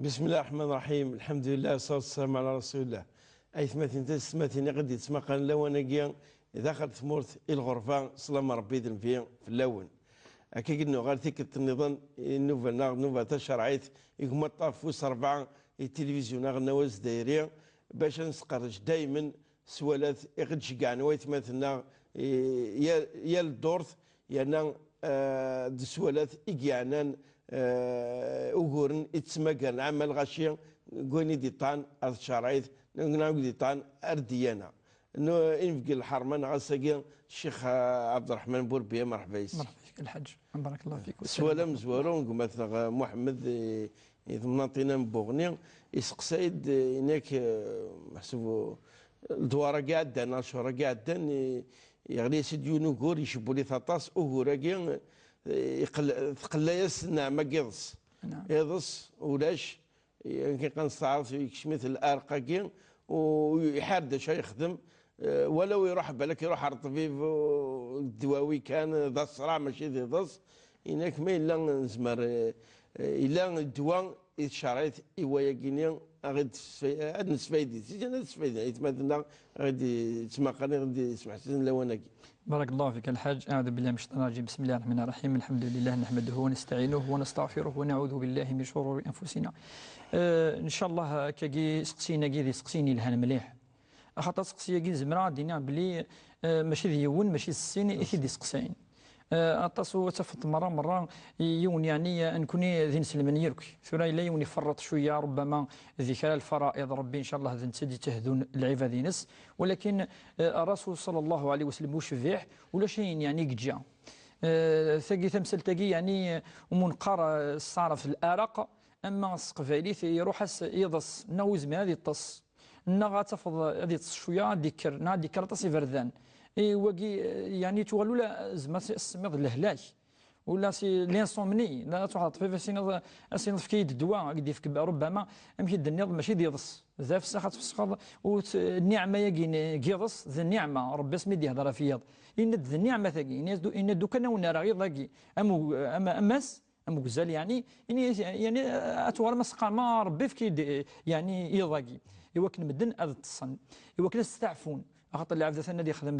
بسم الله الرحمن الرحيم. الحمد لله والصلاة والسلام على رسول الله. أي ثماتين تسماتين غادي تسمقان لوناكيا دخلت ثمورت الغرفة سلام ربي ذن في اللون. أكيد إنه غير ثيك النظام نوفا تشرعيت يقوم الطاف فوس أربعة التلفزيون غنواز دايرية باش نسقرج دايما سوالات يغدش كاع نوايت مثلنا يا الدورث يانا سوالات إيكيانان أوغورن إتسمكان عمل غاشيا كوني ديطان أرض شرعيت نقول ديطان أرديانا إنه إنفق الحرمان غاساكي الشيخ عبد الرحمن بوربيا مرحبا يس. مرحبا فيك الحاج، بارك الله فيك. سوالا مزوارون مثلا محمد مناطينا بوغني يسقسايد هناك محسوبو الدوارة قاعدة شهر قاعدة يغلي سيديو نوغور يشبوا لي ثاطاس أوغوراكي ثقل ياس نعم قيضس نعم يضس ولاش يمكن كنستعرض يكشمث الارقاكي ويحارد شي يخدم ولو يروح بالك يروح على الطبيب الدواوي كان ذا الصراع ماشي ذي ضص هناك ما الا نزمر الا الدواء شريت ايوايا كينيا غادي نسفايدي انا نسفايدي يتمثلنا غادي تسمع قاني غادي يسمع سن لواناكي. بارك الله فيك الحاج. أعوذ بالله من الشيطان الرجيم. بسم الله الرحمن الرحيم. الحمد لله نحمده ونستعينه ونستغفره ونعوذ بالله من شرور أنفسنا. إن شاء الله كي سقسينا كي سقسيني لها مليح خاطر سقسيه كي زمرا دينا بلي ماشي ديون ماشي السين إثي سقسين أطاسو تفت مرة يون يعني نكوني ذي نسلمن يركي ثورا إلا يون يفرط شوية ربما ذكر الفرائض ربي إن شاء الله ذي نتدي تهذون العباد نس ولكن الرسول صلى الله عليه وسلم وشفيح ولا شيء يعني قجا ثقي تمثل تقي يعني ومنقر الصارف الآرق أما السقفالي يروح يضص نوز من هذه الطص نغا تفض هذه شوية ديكر تصي فردان وقي يعني تولوا لا زعما السميض الهلاك ولا سي لانسومني لا تحط في سين في كيد الدواء قد يفك ربما يمكن النظام ماشي ديضص زاف ساخات في السخط والنعمه يقيضص ذي النعمه ربي اسمي دي هضره في يض ان ذي النعمه ثقي ان دو كان ونرى غير ذاكي امس غزال يعني اتوار مسقى ما ربي في كيد يعني يضاقي يوكن مدن هذا التصن يوكن استعفون خاطر اللي عبد النادي يخدم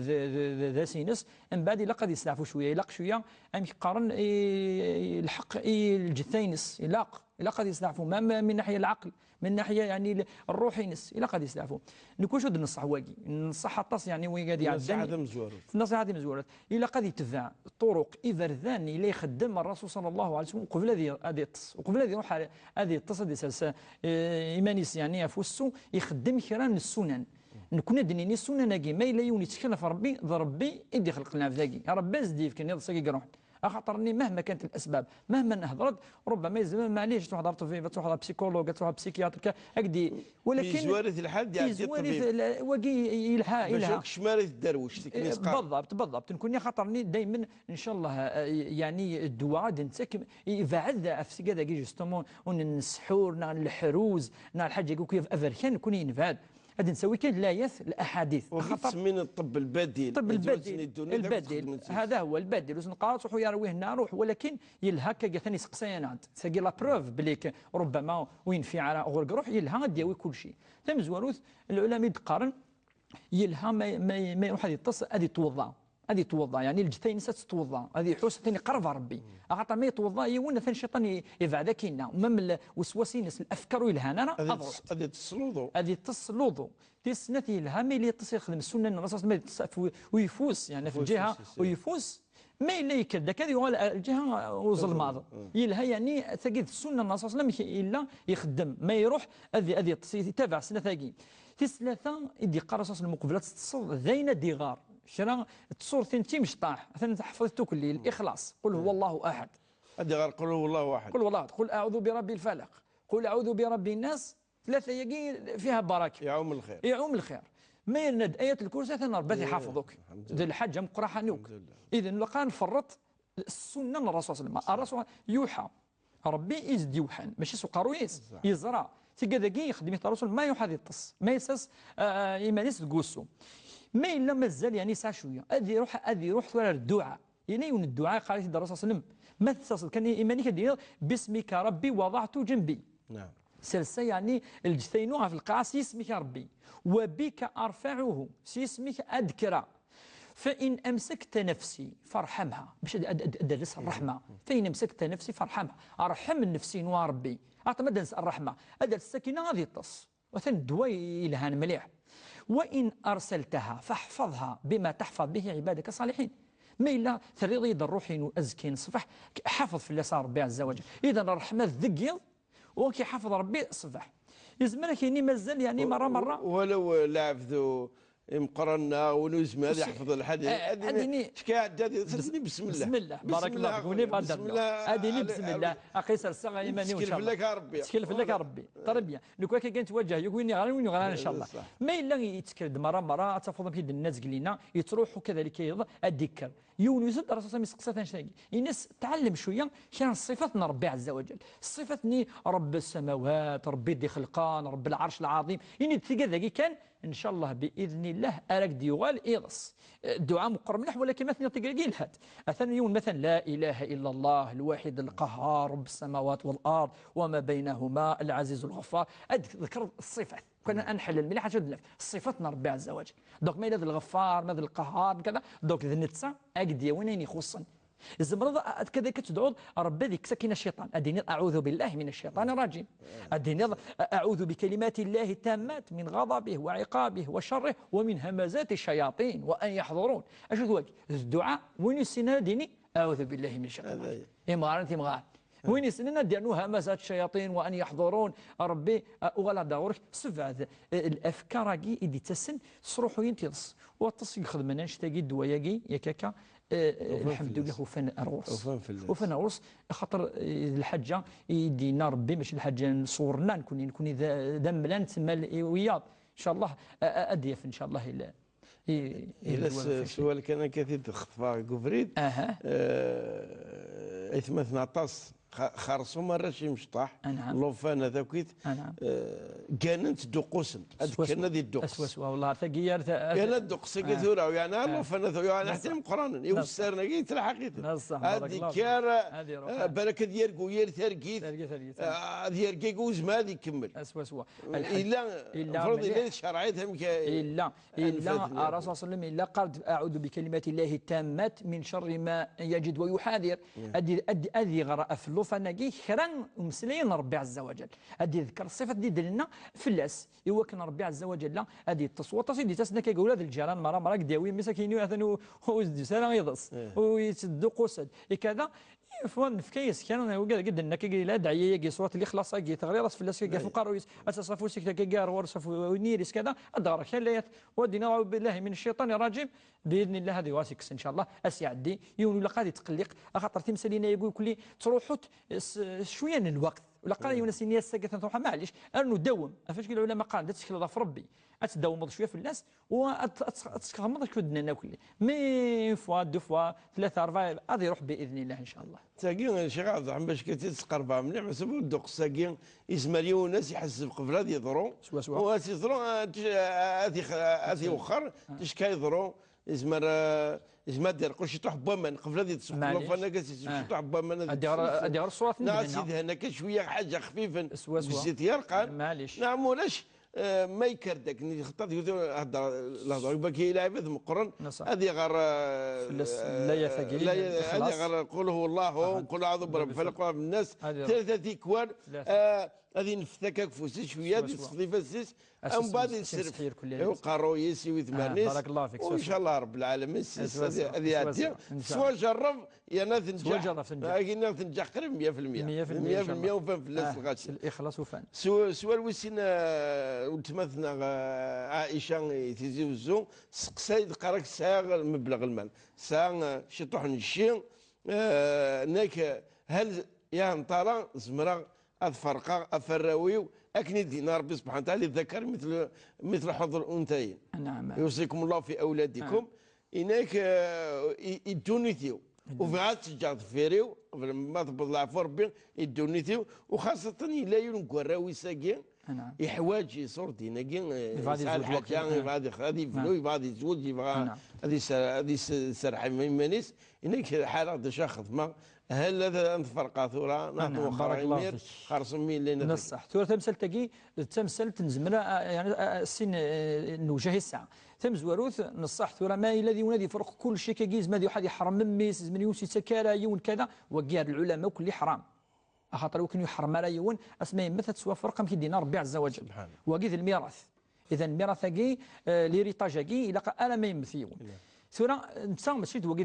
ذا سينس من بعد يلاقى غادي يستعفوا شويه يلاق شويه ام يقارن الحق الجثينس يلاق غادي يستعفوا ما من ناحيه العقل من ناحيه يعني الروحي نس يلاق غادي يستعفوا نكون شو ننصح واقي ننصح الطاس يعني وين غادي النصيحه هذه مزورات النصيحه هذه مزورات الا غادي يتبع الطرق اذا اللي يخدم الرسول صلى الله عليه وسلم قبل هذه الطس وقبل هذه يروح هذه الطس هذه ايمانيس يعني افوسو يخدم كيران السنن نكون دنيني السنه ناقي ما الا يوني تشكل في ربي ربي يدي خلق لنا في ذاكي ربي زديف كان يضسقي قروح خاطرني مهما كانت الاسباب مهما نهضرت ربما يزمن معليش تروح هضرت في تروح بسيكولوج تروح بسيكياتر هكدي ولكن يزوارث الحال ديال الطبيب وقي يلها باش شمارث الدرويش بالضبط نكون خاطرني دائما ان شاء الله يعني الدواء نتسك يبعد في كذا جوستومون ونسحور الحروز الحاجه يقول كيف افركان نكون ينفعل غادي نسوي كان لايات الاحاديث خاطر من الطب البديل البديل هذا هو البديل وسنقرا روحوا يرويه لنا روح ولكن يلها كا ثاني سقسينا ساقي لا بروف بليك ربما وين في على غرق روح يلها غادي ياوي كل شيء ثم زواروث العلماء يتقارن يلها ما يروح هذه الطس هذه توضا يعني الجثين تتوضا هذه حوس ثاني قرب ربي خاطر ما يتوضا يونا ثاني الشيطان يبعد كينا ومم الوسواسين الافكار يلهانا هذه تصلوضو تسنتي الهامي اللي يتصل يخدم السنه الرسول ما ويفوس يعني في الجهه ويفوس ما الا يكد هذه الجهه وظلمات يلها يعني تجد السنه الرسول صلى الله عليه وسلم الا يخدم ما يروح هذه يتابع سنه ثاقي ثلاثه يدي قرا الرسول المقبلات تصل ذين ديغار شرا تصور ثنتي مش طاح ثاني حفظته كل الاخلاص قل هو الله احد هذه غير قل هو الله احد قل والله قل اعوذ برب الفلق قل اعوذ برب الناس ثلاثه يقي فيها بركه يعوم الخير ما يرند ايه الكرسي ثاني ربي يحفظك ذي الحاجه مقرا حنوك اذا لقى نفرط السنه من الرسول صلى الله عليه وسلم الرسول يوحى ربي يزد يوحى ماشي سقرويس يزرع تيكا يخدم الرسول ما يوحى يطس ما يسس ايمانيس تقوسو ما الا مازال يعني ساعه شويه هذه يروح ثوار الدعاء يعني الدعاء قال الرسول صلى الله عليه وسلم ما تصل كان ايماني كدير باسمك ربي وضعت جنبي نعم سلسة يعني الجثينها في القاع سيسمك ربي، وبك أرفعه سيسمك أذكر، فإن أمسكت نفسي فارحمها، باش أدرس الرحمة، فإن أمسكت نفسي فارحمها، أرحم النفسي نوا ربي، أعطى درس الرحمة، أدرس السكينة غادي يطص، وثن الدواء إلهان مليح، وإن أرسلتها فاحفظها بما تحفظ به عبادك الصالحين. ما إلا ثريض الروحي أزكي نصفح حافظ في اللي صار ربي عز وجل، إذا الرحمة ذقيض وكي حافظ ربي صفح يزملك يعني مازال يعني مرة ولو لعبذو مقرنا ونوزم هذه يحفظ الحديث هذه شكاع هذه بسم الله بسم الله بارك الله فيك وني بغا ندير هذه بسم الله اقيسر الصغا ايماني وان شاء الله تكلف لك ربي تكلف لك ربي طربيا لو كان كي نتوجه يقولني غير وين غير ان شاء الله ما الا يتكرد مرة تفضل في الناس قلينا يتروحوا كذلك يض الذكر يونس الرسول صلى الله عليه وسلم الناس تعلم شويه كان صفات ربي عز وجل صفاتني رب السماوات ربي ذي خلقان رب العرش العظيم يعني تلقى كان ان شاء الله باذن الله اراك ديوال ايضس الدعاء مقرب ملح ولكن مثلا تلقى الحد اثني يوم مثلا لا اله الا الله الواحد القهار رب السماوات والارض وما بينهما العزيز الغفار ذكر الصفات كنا انحل الملح شد لك صفاتنا ربي عز وجل دوك ما الى الغفار ما القهار كذا دوك ذنتسا اكدي وين يخصن الزمرض كذا كتدعو ربي ذيك سكين الشيطان أديني أعوذ بالله من الشيطان الرجيم أديني أعوذ بكلمات الله التامات من غضبه وعقابه وشره ومن همزات الشياطين وأن يحضرون أشو ذوك الدعاء وين السنة ديني أعوذ بالله من الشيطان إمغار أنت إمغار وين السنة دينو همزات الشياطين وأن يحضرون ربي أغلى دورك سفاد الأفكار جي إدي تسن صروحو ينتظس وتصل خدمنا نشتاقي الدواياقي يكاكا الحمد لله وفن العرس وفن العرس خاطر الحجه يدينا ربي ماشي الحجه صورنا نكون ذملان تما وياض ان شاء الله اديف ان شاء الله الى السؤال كان كثير تخفى كفريد اثمثنا طاس خرصوا مرة شي مشطاح لوفان هذاكيت كانت دقوسن كان ذي الدقس اسوسوا والله ثقير كان الدقس كثيرة يعني لوفان يعني احترم قرانا يوسرنا قيت الحقيقة هذه كار بركة ديالكو ير ثرقيت ديالكي كوز ما هذه يكمل اسوسوا الا فرض الا شرعيتها الا الرسول صلى الله عليه وسلم الا قال اعوذ بكلمات الله التامات من شر ما يجد ويحاذر ادي غراء فناقي خران ومسلين ربي عز وجل هذه ذكر الصفات دي دلنا فلاس يوكن ربي عز وجل هذه التصويت تصيدي تسنك يقول هذا الجيران مرة دياوي مساكين ياثنوا هو سنه يضص ويتدو قصد كذا فوان في كيس كان قد انك لا داعي يجي صوت اللي خلاص يجي تغير راس فلاس كي فقار اساسا سكتا كيار ورصف ونيرس كذا الدار خليت ودينا نعوذ بالله من الشيطان الرجيم باذن الله هذه واسكس ان شاء الله اسيعدي يون ولا قادي تقلق خاطر تمثالينا يقول لي تروحوا شويه من الوقت ولا قال يونس اني ساكت تروح معليش انه دوم فاش قالوا العلماء قال تشكل في ربي اتداوم شويه في الناس وتغمض كودنا كلي مي فوا دو فوا ثلاثه اربعه غادي يروح باذن الله ان شاء الله تاقين شي عبد الرحمن باش كتسقربها مليح حسب الدق ساقين يسمى ناس يحسب قبل هذه يضروا وهذه يضروا هذه وخر تشكا يضروا إزمر دير كلشي تروح بومن قبل هذه تسوق فانا كاسي تروح بومن ادي الصوره نعم سيدي هنا شويه حاجه خفيفه بالزيت يرقان معليش نعم ولاش ما يكردك خطات هضر الهضره باكي لاعب مقرن هذه غير لا يثقيل هذه غير قل هو الله قل اعوذ برب الفلق ورب الناس ثلاثه كوان هذه نفتكك فوسي شويه تصفي فاسيس من بعد يسرف قارو يسوي ثمانيس بارك الله فيك وان شاء الله رب العالمين هذه هذه سوا جرب يا ناس تنجح قلنا تنجح قريب 100% وفان في الناس الغاشي الاخلاص وفان سوا الوسينا وتمثلنا عائشه تيزي وزو سقسايد قراك ساعه مبلغ المال ساعه شي طوح نشي ناك هل يا نطالع زمره الفرقه افراويو اكني دينا ربي سبحانه وتعالى الذكر مثل حظ الانثيين نعم يوصيكم الله في اولادكم انك يدونيتيو وفي عاد تجار فيريو ما تبض العفو ربي يدونيتيو وخاصه الا ينقراوي ساقين نعم. يحواج يصور ديناكي يبغى يسعى يزوج وقت. الحاجه، يبغى غادي يفلو، نعم. يبغى يتزوج، يبغى نعم. غادي يسرح ميمانيس. انك حاله دشا خدمه هل هذا نتفرقا ثوره نعطوا نعم. بارك اخرى الله يمير فيك. خرص مين لنا نصح ثورة تمثل تجي تمثل تنزمر يعني السن نوجه الساعة تمزوروث نصح ثورة ما الذي ونادي فرق كل شيء كيز ما واحد يحرم من ميس من يوسي سكارى يون كذا وقيار العلماء كل حرام خاطر وكن يحرم على يون اسماء مثل سوا فرق كي دينا ربي عز وجل وقيد الميراث اذا الميراث كي ليريتاج كي الى انا ما يمثيون ثورة نتا ماشي توقي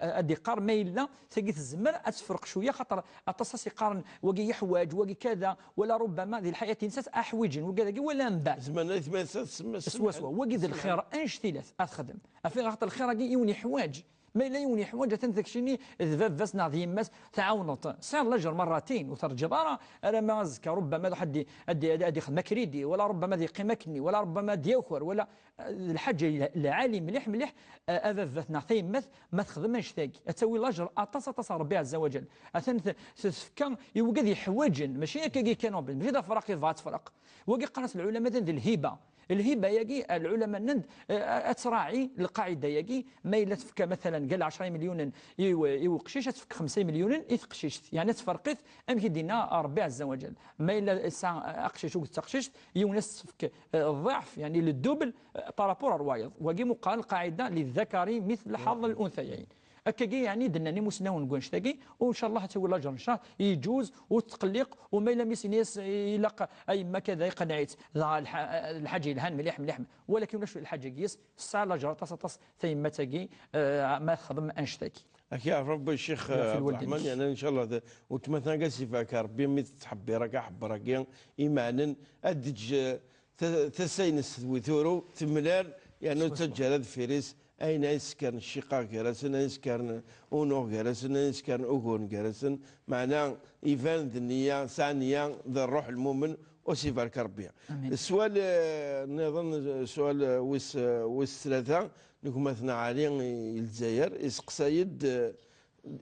ادي قار ما الا تلقيت الزمر اتفرق شويه خاطر اتصاص يقارن وقي يحواج وقي كذا ولا ربما ذي الحياه نسات احوج وكذا ولا من بعد زمان ثمان سوا وقي ذي الخير انشتيلات اخدم افي خاطر الخير يوني حواج ما الا يوني حواج تنتكشيني ذباب فاس ناضي يماس تعاونط سير الاجر مرتين وترجع برا انا ما ازكى ربما حد ادي خدمه كريدي ولا ربما ذي قيمكني ولا ربما ديوخر ولا الحاجه العالي مليح مليح افافات ناضي يماس ما تخدمش تاكي تسوي الاجر اتص ربي عز وجل اثن كان يوجد يحواجن ماشي كي كانوا ماشي ذا فرق يفات فرق وقي قرص العلماء ذي الهبه يجي العلماء نند اتراعي القاعده يجي ما الا تفك مثلا قال 10 مليون يوقشيش تفك 5 مليون يتقشيش يعني تفرقت ام كيدينا ربي عز وجل ما الا اقشيش وتقشيش يونس تفك الضعف يعني للدوبل بارابور الروايض وقي مقال القاعده للذكر مثل حظ الانثيين هكاكي يعني دناني مسنا ونقول شتاكي وان شاء الله تسوي الاجر ان شاء الله يجوز وتقلق وما الا ميسينيس يلقى اي ما كذا يقنعيت الحاجه الهان مليح مليح ولكن واش الحاجه كيس الساعه الاجر تص ثم تاكي ما خدم انشتاكي اكيد ربي الشيخ عبد الرحمن يعني ان شاء الله وتمثل قاسي فاك ربي مي تحبي راك حب راك ايمانا ادج تسينس وثورو ثملال يعني تجرد فيريس أين يسكن الشقاق جرسن أين يسكن أونو جرسن أين يسكن أوغون جرسن معناه إيفان النية ثانية ذا الروح المؤمن وصفة الكربية. السؤال نظن سؤال ويس ثلاثة نكون مثلا علي الجزائر يسقسايد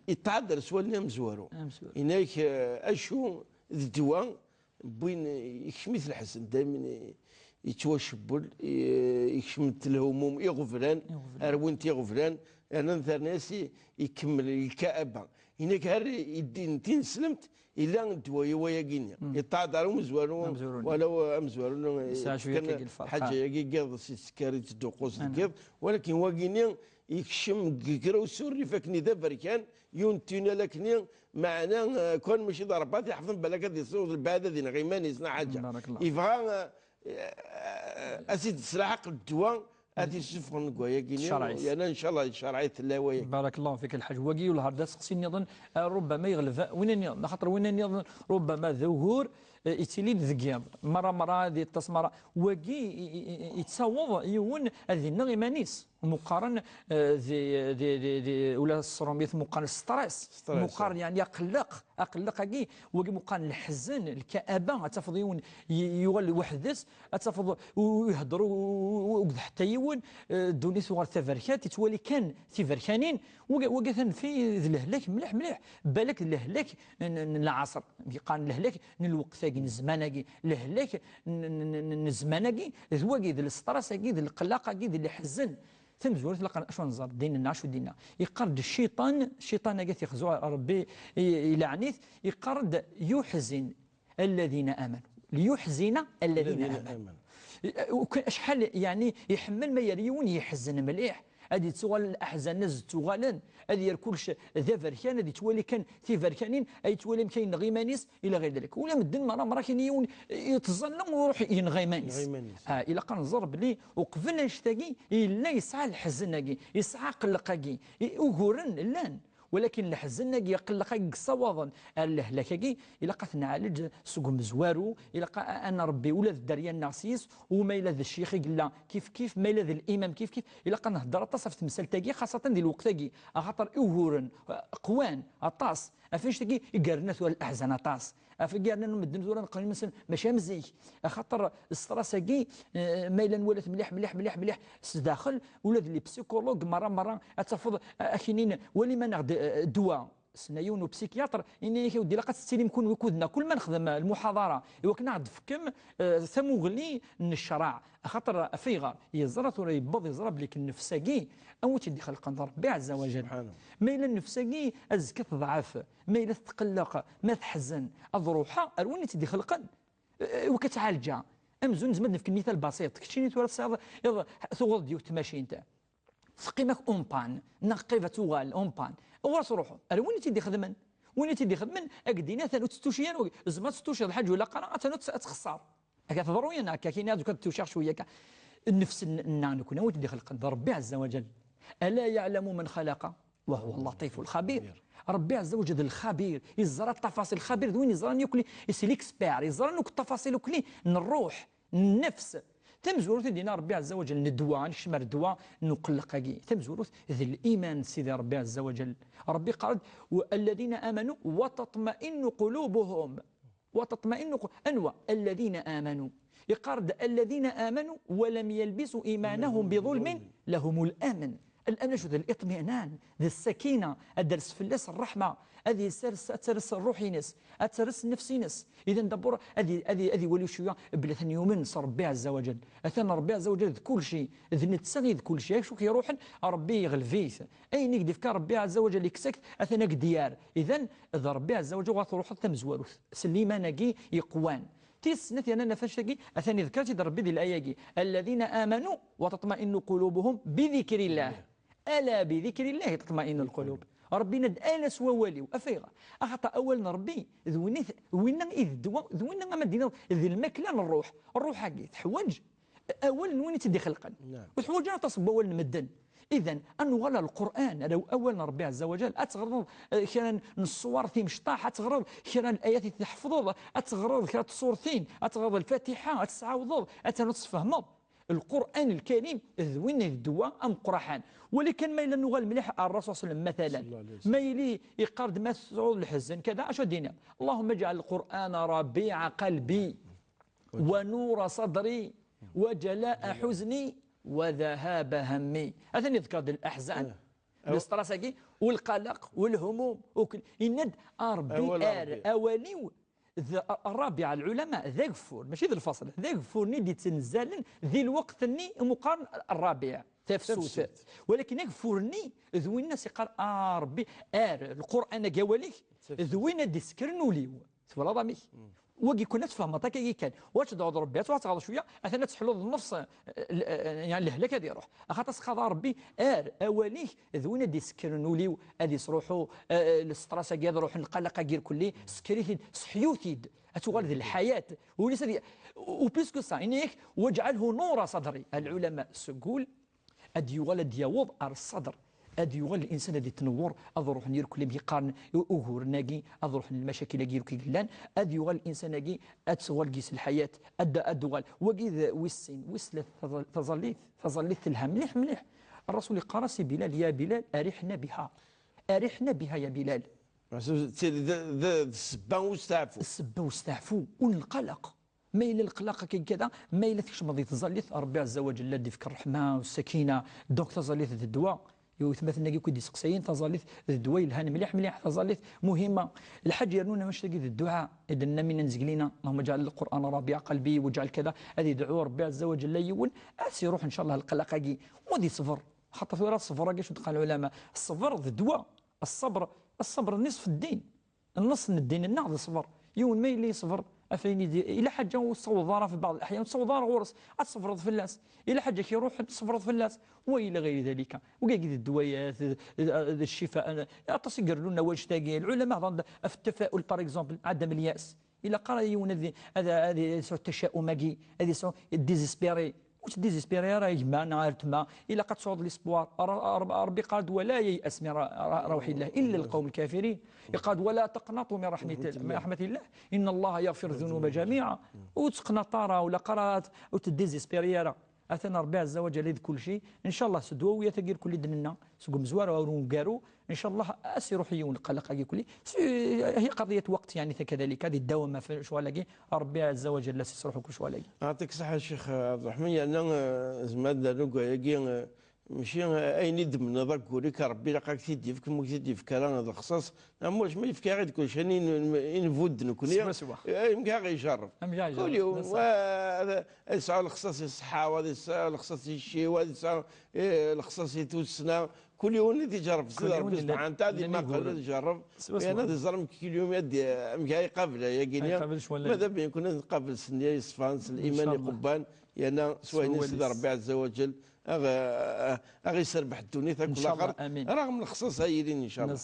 يتعذر سؤال نعم زوارو هناك أشو الدواء بين يكشميث الحسن دائما يتوشبل يكشمت الهموم يغفران اروينت يغفران انا مثلا ناسي يكمل الكآبه هناك هر يدين تين سلمت الا الدوايه وياكينيا يتعذروا مزوارون ولو مزوارون كان حاجه ياكي قاض سكاري تدوقوس القاض ولكن واكينيا يكشم كرا وسوري فاكني ذا بركان يونتينا لكني معنا كون ماشي ضربات يحفظ بالك هذه الصوت بعد هذه غيماني يصنع حاجه يبغى اسيد سلاحق الدواء هذه سفن كوياكيني يعني ان شاء الله شرعيت الله بارك الله فيك الحاج وقي ولا هذا سقسيني يظن ربما يغلب وين خاطر وين يظن ربما ظهور يتلي ذكياب مره هذه التسمره وقي يتصوض يون هذه النغمانيس مقارن ذي ولا الصروميث مقارن ستريس مقارن يعني اقلق كي وقي مقارن الحزن الكآبه تفضيون يولي وحدث تفض ويهضروا حتى يون دوني ثوار تفركات يتولي كان تفركانين وقثن في الهلاك مليح مليح بالك الهلاك العصر قال الهلاك الوقت ثاقي الزمان الهلاك الزمان ذواقي ذي الستريس ذي القلق ذي الحزن ثم زور تلقى اشو نزار ديننا شو ديننا يقرد الشيطان قالت يخزوا ربي يلعنيث يقرد يحزن الذين امنوا ليحزن الذين امنوا شحال يعني يحمل ما يريون يحزن مليح هذه تسوال الاحزان نز تغالن هذه كلش ذا فركان هذه تولي كان في فركانين اي تولي كاين غيمانيس الى غير ذلك ولا مدن مره كاين يتظلم ويروح ينغيمانيس الى كان نزرب لي وقبل نشتاقي الا يسعى الحزن يسعى قلقاكي وغورن لان ولكن الحزن يقلق صواضا الهلاكي الى قثنا عالج سوق مزوارو الى ان ربي ولا الدريا الناسيس وما الى ذا الشيخ قال كيف ما الى ذا الامام كيف الى قنا نهضر تصف تمثال تاكي خاصه ذي الوقت تاكي خاطر اوهورن قوان اطاس افاش تاكي يقارنا ثوال الاحزان اطاس افقارنا نمدن ثوال نقول مثلا ماشي مزيك خاطر الستراساكي ما الى ولات مليح داخل ولا ذي بسيكولوج مره اتفض اكينين ولما ناخذ دواء سنايون وبسيكياتر اني ودي لقات ستيلي كون وكودنا كل ما نخدم المحاضره وكنا عاد فكم ثموغلي الشرع خاطر فيغا يزرط ولا يبض يزرب لك النفساكي او تدي خلق ربي عز وجل ما الى النفساكي ازكى تضعف ما الى تقلق ما تحزن الروحه وين تدي خلقا وكتعالجها امزون زمد في المثال بسيط كشيني تورا ثغض ديو تماشي انت سقيمك اونبان نقيفه توغال اونبان وراس روحو وين تيدي خدمن وين تيدي خدمن اكدينا ثانو تستوشيان زعما تستوشي الحاج ولا قراءه ثانو تخسر هكا ضروري انا كاين هذوك توشير شويه النفس نكون وين تيدي خلق ربي عز وجل الا يعلم من خلق وهو اللطيف الخبير ربي عز وجل الخبير يزرى التفاصيل الخبير وين يزرى يكلي سي ليكسبير يزرى نوك التفاصيل كلي الروح النفس تمزوروث دينا ربي عز وجل ندوا نشمر دوا نقلقاكي تمزوروث ذي الايمان سيدي ربي عز وجل ربي قال والذين امنوا وتطمئن قلوبهم انوا الذين امنوا يقارد الذين امنوا ولم يلبسوا ايمانهم بظلم لهم الامن الامن شو ذا الاطمئنان ذا السكينه الدرس في الناس الرحمه هذه ترس الروح ينس ترس النفس ينس اذا دبر هذه ولي شويه بلا ثاني يومين ربي عز وجل اثنى ربي عز وجل كل شيء اذ نتسغي كل شيء شو كيروح ربي يغلفيث اي نقدر فكر ربي عز وجل يكسكت اثنى ديار اذا اذا ربي عز وجل غتروح تمزوروث سليمانكي يقوان تيسنتي انا نفشتكي اثني ذكرتي ربي ذي الايه الذين امنوا وتطمئن قلوبهم بذكر الله الا بذكر الله تطمئن القلوب ربي ند آلس ووالي وأفيغا أخطأ أول ربي وين إذ دوا ذوين ما دينا ذي الماكلة الروح حقي تحوج أول وين تدي خلقا وتحوج تصب أول مدن إذا أن ولا القرآن لو أول ربي عز وجل أتغرض كان الصور ثي مشطاح أتغرض كان الآيات تحفظوها أتغرض كان الصورتين أتغرض الفاتحة أتسعوض أتنصفهم القرآن الكريم ذوين الدواء أم قرحان ولكن ما إلا نغال مليح الرسول صلى الله عليه وسلم مثلا ما يلي يقارد مسعود الحزن كذا أشو دينا اللهم اجعل القرآن ربيع قلبي ونور صدري وجلاء حزني وذهاب همي هذا يذكر الأحزان الاستراساكي والقلق والهموم وكل يند ربي أولي الرابعه العلماء ذا غفور ماشي ذا الفصل ذا غفور ندي تنزل ذي الوقت ني مقارن الرابع تفسوت ولكن يغفرني ذوين الناس يقال ربي القران قاوليك ذوين دي سكرنوا لي ولا ضمي وكي كنا تفهم كي كان واش تعود ربي تغلط شويه اثنا تحلو النفس يعني الهلاك هذه يروح خاطر خاض ربي اوليه ذوين دي سكرنوا لي هذه صروحوا الاستراس كي روح نقلق غير كلي سكريتيد صحيوتيد اتغال الحياه وليس وبليس كو سا انك واجعله نور صدري العلماء سقول ادي ولد يوض الصدر ادي يغل الانسان هذه تنور اضروح ندير كل بيقارن اغور ناقي اضروح المشاكل كي كيلان ادي يغل الانسان ناقي اتسوال قيس الحياه ادوال وكذا ويسين وسلت تظليت لها مليح الرسول قال سي بلال يا بلال ارحنا بها يا بلال السبه واستعفوا والقلق ما إلى القلق كذا ما إلى تكشم تظليت ربي عز وجل الذي فيك الرحمه والسكينه دوك تظليت الدواء يثبت كي دي سقسيين تظليت الدواء الهان مليح تظليت مهمه الحاج يرنونا واش تلقي الدعاء اذا من نزقلينا اللهم اجعل القران ربيع قلبي واجعل كذا هذه دعوه ربي عز وجل يون اسي روح ان شاء الله القلق ودي صفر حتى في راس الصفر كاش قال العلماء الصفر الدواء الصبر نصف الدين النص من الدين النعض الصبر يون ما اللي يصبر افين الى حاجه وصوضاره في بعض الاحيان صوضاره غرس تصفرض في الناس الى حاجه كيروح تصفرض في الناس والى غير ذلك وكاين الدويات الشفاء تصقر لنا واش تاقي العلماء في التفاؤل باغ اكزومبل عدم الياس الى قرا يون هذا التشاؤم هذه ديزيسبيري واش ديزيسبيري راه يجمعنا تما الى قد صعود ليسبوار ربي قال ولا ييأس من روح الله الا القوم الكافرين قال ولا تقنطوا من رحمه الله ان الله يغفر الذنوب جميعا وتقنطارا ولا قرات وتديزيسبيري اثنا ربي عز وجل يد كل شيء ان شاء الله سدويه تقير كل دننا سقم زوار ونقارو ان شاء الله اسي روحي ونقلق كل هي قضيه وقت يعني كذلك هذه الدوامه في شوالاكي ربي عز وجل سيصرحوا كل شوالاكي يعطيك الصحه الشيخ عبد الرحمن انا زعما داروا كاين ماشي اين يدمنا ذاك كوريك ربي لقاك تيدي فيك مو تيدي فيك راه هذا الخصاص ماش ما يفكر غير كل شيء نفود نكون يمكن غيجرب كل يوم يسعى الخصاص الصحة وهذا يسعى الخصاص الشي وهذا يسعى الخصاص يتوسنا كل يوم اللي تجرب سيدي ربي سبحانه وتعالى ما قال تجرب انا تزرم كل يوم يدي مكا يقابل يا كينيا ماذا بين كنا نقابل سنيا يصفانس الايمان يقبان يانا سوينا سيدي ربي عز وجل اغي يسربح الدنيا كل اخر رغم الخصاص هايلين ان شاء الله.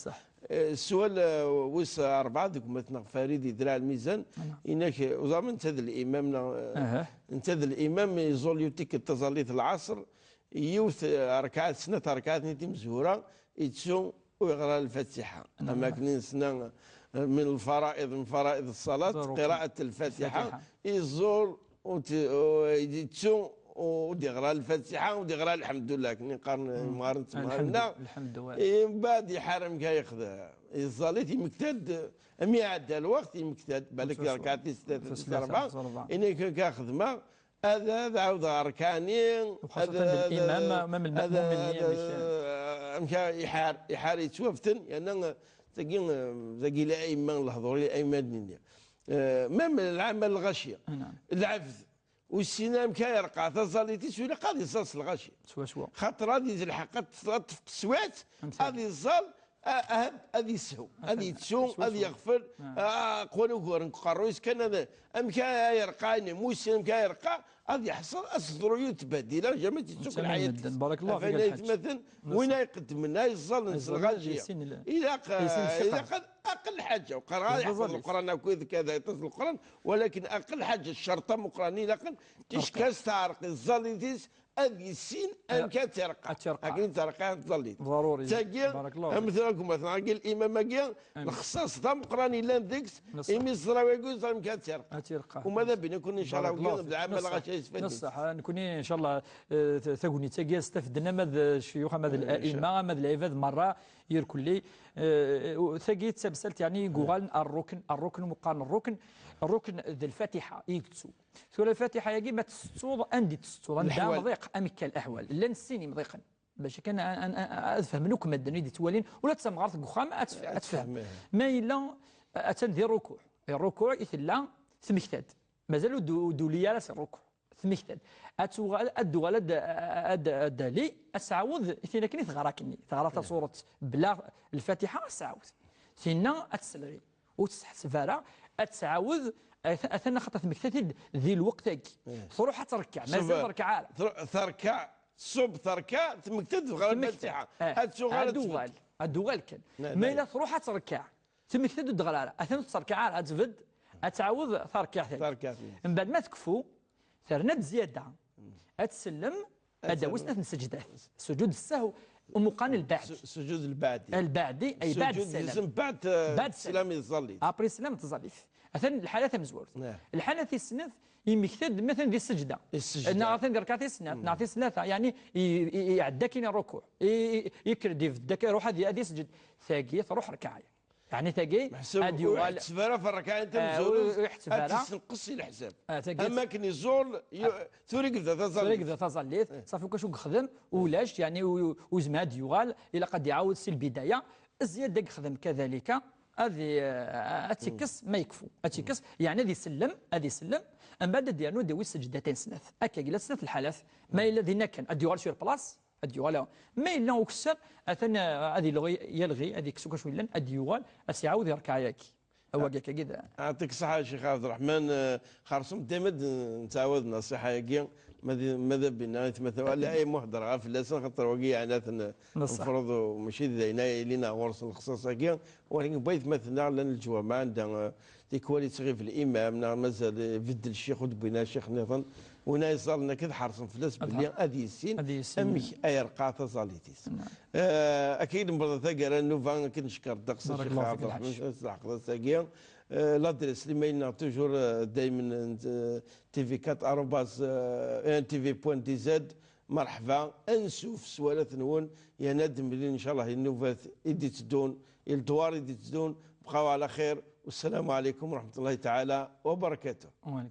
السؤال ويس 4 دوك مثلا فريد يدرع الميزان انك وزعما انت الامام انت الامام يزول يوتيك التزاليط العصر يوث ركعات سنه ركعات نيتي مزهوره يتسو ويقرا الفاتحه اما كاين سنه من الفرائض من فرائض الصلاه قراءه الفاتحه يزول ويتسو وديغرا الفاتحه وديغرا الحمد لله كني مقارنه معنا الحمد لله من بعد يحرم كا ياخذ الزاليت يمكتد يعدى الوقت يمكتد بالك ركعتي 3 4 اني كاخذ ما هذا عاود اركانين هذا الامام امام المأمومين مشى يحار يتوفتن لان تاقي الائمه الحضوريه الائمه مام العمل الغشيه العفذ والسينام كيرقع تزاليتي سوينا قاضي يصل الغاشي شوا خاطر غادي الحق تفق السوات غادي يصل هذه يسهو هذه يتسو هذه يغفر قولوا قورن قرويس كان هذا ام كيرقع موسم كيرقع غادي يحصل اصدروا يتبدل جا ما تتسوق الحياه بارك الله فيك مثلا وين يقدم لنا يصل الغاشيه الى قد اقل حاجه وقرا يحفظ القران كذا يتصل القران ولكن اقل حاجه الشرطه مقراني لكن تشكاس تعرق الزاليتيس هذه السين ان كانت ترقى لكن ترقى تظليت ضروري بارك الله مثلكم مثلا قال الامام قال الخصاص ثم قراني لا ديكس يمي صراوي يقول كانت ترقى وماذا بنا كنا ان شاء الله بالعمل غاشي يستفيد نصح نكون ان شاء الله ثقوني تاقي استفدنا ماذ الشيوخ ماذ الائمه ماذ العباد مره يركل لي ثقي تسبسلت يعني قوغال الركن مقارن الركن ذي الفاتحه يكتسو سوره الفاتحه يجي ما تستوض عندي تستوض عندها مضيق امك الاحوال لا نسيني مضيقا باش كان افهم لكم الدنيا دي توالين ولا تسمع غير الخام اتفهم ما الا اتندي الركوع يثلا ثمكتاد مازالوا دوليه راس الركوع ثمكتاد الدوال الدالي السعوذ ثينا كني ثغراكني ثغرات صوره بلا الفاتحه السعوذ ثينا اتسلري وتسحسفارا اتسعوذ اثنى خطه ثمكتاد ذي الوقت تروح تركع مازال تركع تركع صب تركع تمكتد غير الفاتحه الدوال كان ما الا تروح تركع تمكتد الدغراره اثنى تركع تفد اتعوض تركع من بعد ما تكفو ثرنا زياده اتسلم ادوسنا في السجدات سجود السهو ومقان البعد السجود البعدي اي بعد السلام بعد السلام يصلي ابري السلام تصلي اثن الحالات مزور الحالة السنث يمكتد مثلا دي السجده نعطي ركعتي السنث نعطي ثلاثه يعني يعدى كاين الركوع يكردي في الدك روح هذه سجد ثاقي تروح ركعه يعني ثاقي ادي تسفر في الركعه انت مزول تنقص الحساب اما كان يزول ثوريك ذا تظليت صافي كاش خدم ولاش يعني وزماد يغال الى قد يعاود سي البدايه الزياده خدم كذلك هذه اتيكس ما يكفو اتيكس يعني هذه سلم من بعد ديالو دوي سجدتين سنث هكا قلت سنث الحالات ما الا ذي كان اديوال سير بلاص اديوال ما الا وكسر اثنا هذه يلغي هذه كسو كاش ولا اديوال اسيعاود يركع ياكي هو هكا كذا يعطيك الصحه شيخ عبد الرحمن خرصم دائما نتعاود نصيحه ياكي ماذا بنا يتمثل على اي محضر عارف لسان خاطر وقيع عناتنا المفروض ماشي ذينا لينا غرس الخصاص هكا ولكن بغيت مثلا على الجوا ما عندنا تيكوالي تغيب الامام مازال فد الشيخ ودبينا الشيخ نظن ونا يصالنا كذا حرصن فلاس بلي هذه السين امك اي رقعه صاليتيس اكيد مرة ثقيله نوفا كنشكر الدقس الشيخ عبد الرحمن العقده ثقيله لادريس اللي مايلنا توجور دائما تي في 4 اروباس ان تي في بوان دي زد مرحبا انسوف سوالات نون يا نادم اللي ان شاء الله النوفات يدي تدون الدوار يدي تدون بقاو على خير والسلام عليكم ورحمه الله تعالى وبركاته. وعليكم